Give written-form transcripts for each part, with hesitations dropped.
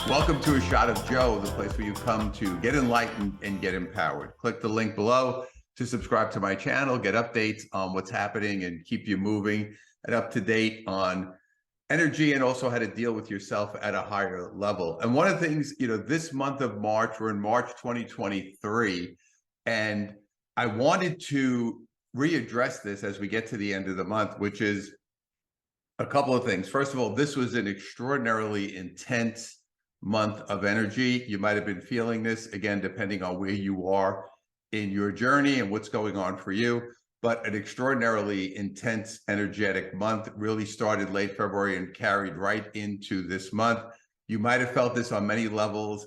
Welcome to A Shot of Joe, the place where you come to get enlightened and get empowered. Click the link below to subscribe to my channel, get updates on what's happening and keep you moving and up to date on energy and also how to deal with yourself at a higher level. And one of the things, this month of March, we're in March 2023, and I wanted to readdress this as we get to the end of the month, which is a couple of things. First of all, this was an extraordinarily intense month of energy. You might have been feeling this, again, depending on where you are in your journey and what's going on for you, but an extraordinarily intense, energetic month. It really started late February and carried right into this month. You might have felt this on many levels.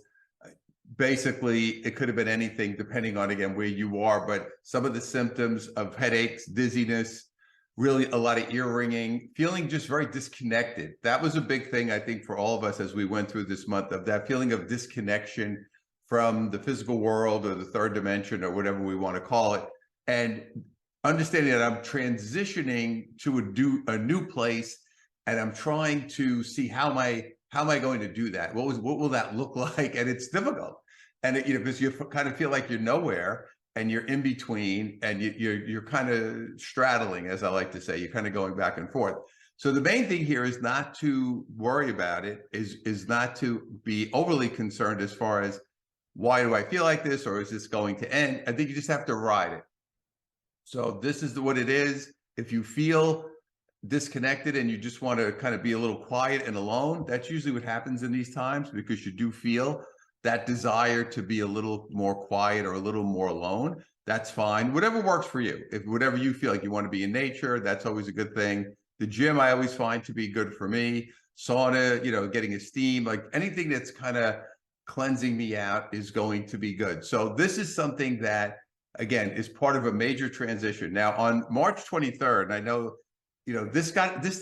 Basically, it could have been anything depending on, again, where you are, but some of the symptoms of headaches, dizziness, really a lot of ear ringing, feeling just very disconnected. That was a big thing, I think, for all of us as we went through this month, of that feeling of disconnection from the physical world or the third dimension or whatever we want to call it. And understanding that I'm transitioning to a new place, and I'm trying to see how am I going to do that? What will that look like? And it's difficult. And because you kind of feel like you're nowhere, and you're in between, and you're kind of straddling, as I like to say. You're kind of going back and forth. So the main thing here is not to worry about it, is not to be overly concerned as far as, why do I feel like this, or is this going to end? I think you just have to ride it. So this is what it is. If you feel disconnected and you just want to kind of be a little quiet and alone, that's usually what happens in these times, because you do feel that desire to be a little more quiet or a little more alone. That's fine. Whatever works for you. If whatever you feel like you want to be in nature, that's always a good thing. The gym, I always find to be good for me. Sauna, getting a steam, like anything that's kind of cleansing me out is going to be good. So this is something that, again, is part of a major transition. Now on March 23rd, and I know, this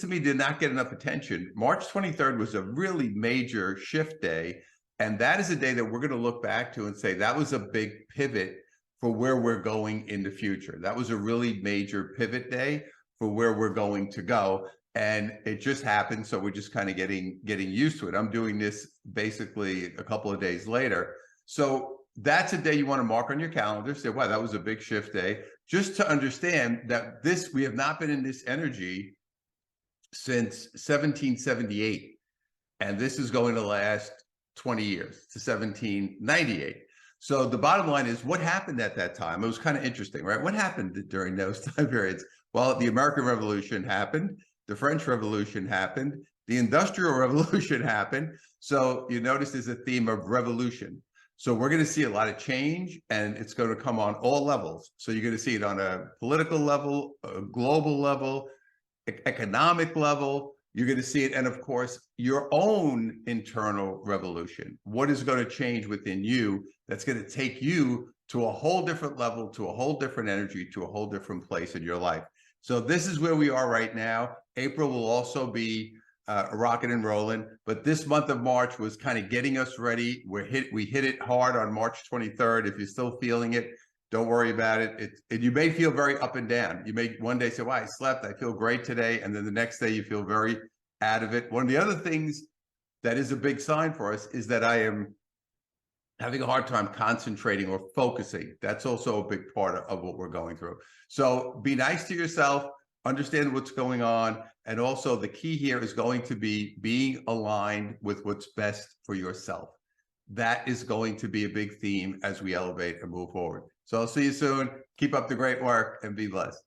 to me did not get enough attention. March 23rd was a really major shift day. And that is a day that we're going to look back to and say, that was a big pivot for where we're going in the future. That was a really major pivot day for where we're going to go. And it just happened. So we're just kind of getting used to it. I'm doing this basically a couple of days later. So that's a day you want to mark on your calendar. Say, wow, that was a big shift day. Just to understand that we have not been in this energy since 1778. And this is going to last 20 years to 1798. So the bottom line is, what happened at that time? It was kind of interesting, right? What happened during those time periods? Well, the American Revolution happened, the French Revolution happened, the Industrial Revolution happened. So you notice there's a theme of revolution. So we're going to see a lot of change, and it's going to come on all levels. So you're going to see it on a political level, a global level, economic level. You're going to see it, and of course, your own internal revolution. What is going to change within you that's going to take you to a whole different level, to a whole different energy, to a whole different place in your life. So this is where we are right now. April will also be rocking and rolling, but this month of March was kind of getting us ready. We hit it hard on March 23rd. If you're still feeling it, don't worry about it. You may feel very up and down. You may one day say, well, I slept, I feel great today. And then the next day you feel very out of it. One of the other things that is a big sign for us is that I am having a hard time concentrating or focusing. That's also a big part of what we're going through. So be nice to yourself, understand what's going on. And also the key here is going to be being aligned with what's best for yourself. That is going to be a big theme as we elevate and move forward. So I'll see you soon. Keep up the great work and be blessed.